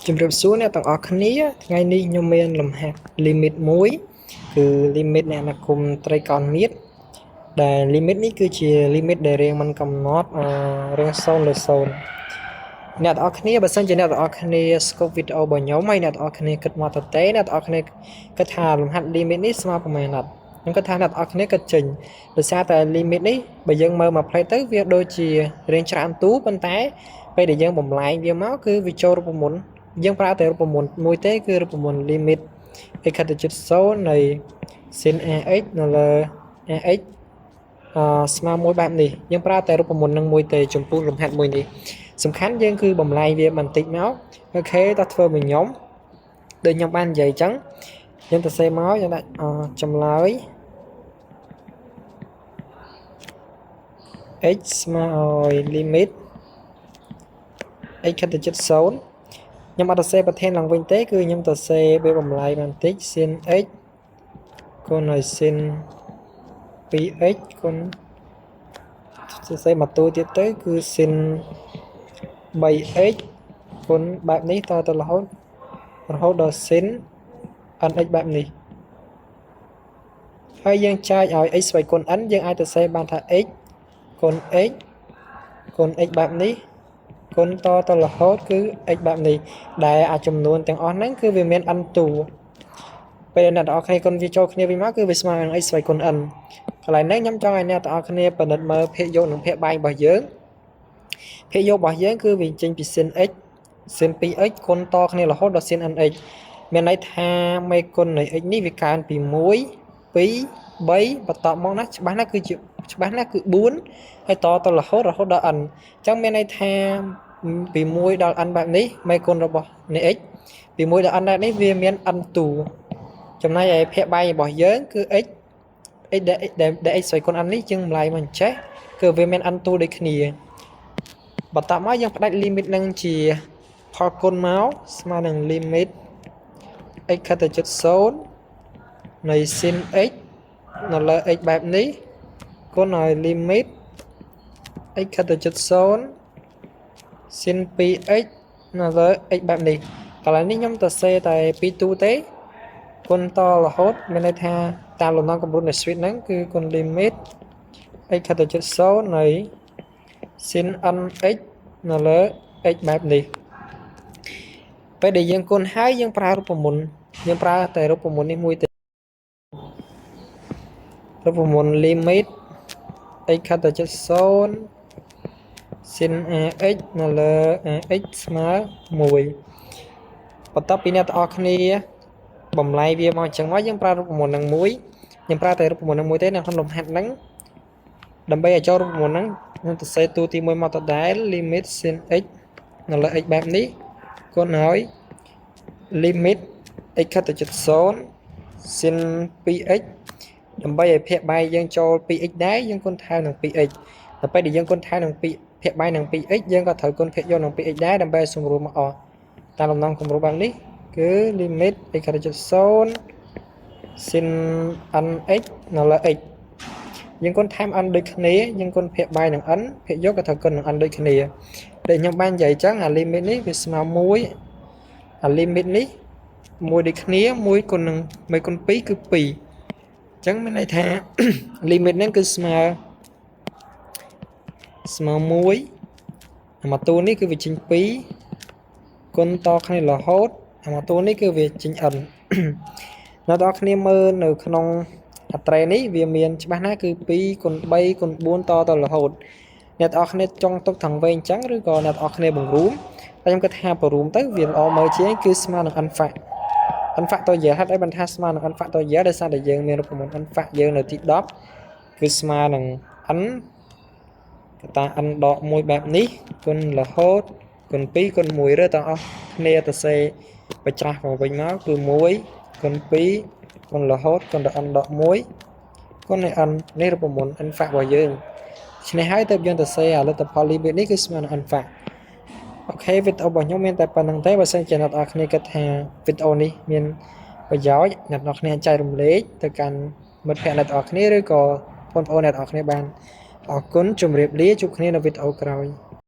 ជំរាបសួរអ្នកទាំងអស់គ្នាថ្ងៃនេះខ្ញុំមានលំហាត់ limit មួយគឺ limit នៃអនាគមត្រីកោណមៀតដែល limit នេះគឺជា limit ដែលរៀងមិនកំណត់រៀង0លើ0អ្នកទាំងអស់គ្នាបើសិនជាអ្នកទាំងអស់គ្នាស្គាល់វីដេអូរបស់ខ្ញុំហើយអ្នកទាំងអស់គ្នាគិតមកតេអ្នកទាំងអស់គ្នាគិតថាលំហាត់ limit នេះស្មើប្រមាណអត់ខ្ញុំគិតថាអ្នកទាំងអស់គ្នាគិតចេញដោយសារតែ limit នេះបើយើងមើលមកផ្លេតទៅវាដូចជារៀងច្រើនទូប៉ុន្តែពេលដែលយើងបំលែងវាមកគឺវាចូលរូបមន្តយើងប្រើតែរូបមន្តមួយទេគឺរូបមន្ត limit x ខិតទៅជិត0នៃ sin ax នៅលើ ax ស្មើមួយបែបនេះយើងប្រើតែរូបមន្តនឹងមួយទេចំពោះលំហាត់មួយនេះសំខាន់យើងគឺបំលែងវាបន្តិចមកអូខេតោះធ្វើមួយខ្ញុំដូចខ្ញុំបាននិយាយអញ្ចឹងយើងទៅសេមកយើងដាក់ចម្លើយ x ស្មើឲ្យ limit x ខិតទៅជិត0ខ្ញុំអត់ទៅសេប្រធានឡើងវិញទេគឺខ្ញុំទៅសេវាបំលែងបន្តិច sin x គុណឲ្យ sin 2x គុណសេមកតួទៀតទៅគឺ sin 3x គុណបែបនេះតទៅរហូតដល់ sin nx បែបនេះហើយយើងចែកឲ្យ x ស្វ័យគុណ n យើងអាចទៅសេបានថា x គុណ x គុណ x បែបនេះគុណតទៅរហូតគឺ x បែបនេះដែលអាចំនួនទាំងអស់ហ្នឹងគឺវាមាន n តួពេលអ្នកទាំងអស់គ្នាគុណវាចូលគ្នាវិញមកគឺវាស្មើនឹង x ស្វ័យគុណ n កន្លែងនេះខ្ញុំចង់ឲ្យអ្នកទាំងអស់គ្នាពិនិត្យមើលភាគយកនិងភាគបែងរបស់យើងភាគយករបស់យើងគឺវាចេញពី sin x sin 2x គុណតគ្នារហូតដល់ sin nx មានន័យថាមេគុណនៃ x នេះវាកើនពី1 2 3បន្តមកណាច្បាស់ណាស់គឺ4ហើយតទៅរហូតដល់ n អញ្ចឹងមានន័យថាពី1ដល់ n បែបនេះមេគុណរបស់នៃ x ពី1ដល់ n នេះវាមាន n តួចំណែកឯភាគបែងរបស់យើងគឺ x ដែល x ស្វ័យគុណ n នេះយើងម្លាយមកចេះគឺវាមាន n តួដូចគ្នាបន្តមកយើងផ្ដាច់ limit នឹងជាផលគុណមកស្មើនឹង limit x ខិតទៅជិត0នៃ sin x នៅលើ x បែបនេះគុណឲ្យ limit x ខិតទៅជិត0 sin 2x នៅលើ x បែបនេះកន្លែងនេះខ្ញុំទៅសេតែ2តួទេគុណតរហូតមានន័យថាតាមលំនាំកម្រិតនៃ switch ហ្នឹងគឺគុណ limit x ខិតទៅជិត0នៃ sin nx នៅលើ x បែបនេះពេលដែលយើងគុណហើយយើងប្រើរូបមន្តយើងប្រើតែរូបមន្តនេះមួយទេរូបមន្ត limit x ខិតទៅជិត0 sin ax នៅលើ ax ស្មើ1បន្ទាប់ពីអ្នកទាំងអស់គ្នាបំលែងវាមកអញ្ចឹងមកយើងប្រើរូបមន្តនឹងមួយខ្ញុំប្រើតែរូបមន្តនឹងមួយទេនៅក្នុងលំហាត់ហ្នឹងដើម្បីឲ្យចូលរូបមន្តហ្នឹងខ្ញុំទៅសេតួទី1មកដដែល limit sin x នៅលើ x បែបនេះគុណហើយ limit x ខិតទៅជិត0 sin 2x ដើម្បីឲ្យភាគបែងយើងចូល 2x ដែរយើងគុណថែមនឹង 2x ដល់ពេលដែលយើងគុណថែមនឹងភាគបែងនឹង 2x យើងក៏ត្រូវគុណភាគយកនឹង 2x ដែរដើម្បីឲ្យសម្រួលមកអស់តាមលំនាំគម្រោងបែបនេះគឺ limit x ខិតទៅជិត0 sin nx នៅលើ x យើងគុណថែម n ដូចគ្នាយើងគុណភាគបែងនឹង n ភាគយកក៏ត្រូវគុណនឹង n ដូចគ្នាដែលខ្ញុំបាននិយាយអញ្ចឹងអា limit នេះវាស្មើ1អា limit នេះ1ដូចគ្នា1គុណនឹង1គុណ2គឺ2អញ្ចឹងមានន័យថា limit ហ្នឹងគឺស្មើ1អាមកតួនេះគឺវាចេញ2គុណតគ្នារហូតអាមកតួនេះគឺវាចេញ n អ្នកទាំងអស់គ្នាមើលនៅក្នុងអត្រេនេះវាមានច្បាស់ណាស់គឺ2គុណ3គុណ4តទៅរហូតអ្នកទាំងអស់គ្នាចង់ទុកថងវែងអញ្ចឹងឬក៏អ្នកទាំងអស់គ្នាបង្រួមតែខ្ញុំគិតថាបង្រួមទៅវាល្អមើលជាងគឺស្មើនឹង n fact តរយៈហេតុអីបានថាស្មើនឹង n fact តរយៈដោយសារតែយើងមានរូបមន្ត n fact យើងនៅទី10គឺស្មើនឹង n កតា n ដក1បែបនេះគុណរហូតគុណ2គុណ1ឬទាំងអស់គ្នាទៅសេបញ្ច្រាស់មកវិញមកគឺ1គុណ2គុណរហូតគុណដល់ n ដក1គុណនៃ n នេះរូបមន្ត n fact របស់យើងឆ្នេះហើយទៅយើងទៅសេអាលទ្ធផល limit នេះគឺស្មើនឹង n fact អូខេវីដេអូរបស់ខ្ញុំមានតែប៉ុណ្្នឹងទេបើសិនជាអ្នកនរគ្នាគិតថាវីដេអូនេះមានប្រយោជន៍អ្នកនរគ្នាចែករំលែកទៅកាន់មិត្តភ័ក្តិអ្នកនរគ្នាឬក៏បងប្អូនអ្នកនរគ្នាបានអរគុណជម្រាបលាជួបគ្នានៅវីដេអូក្រោយ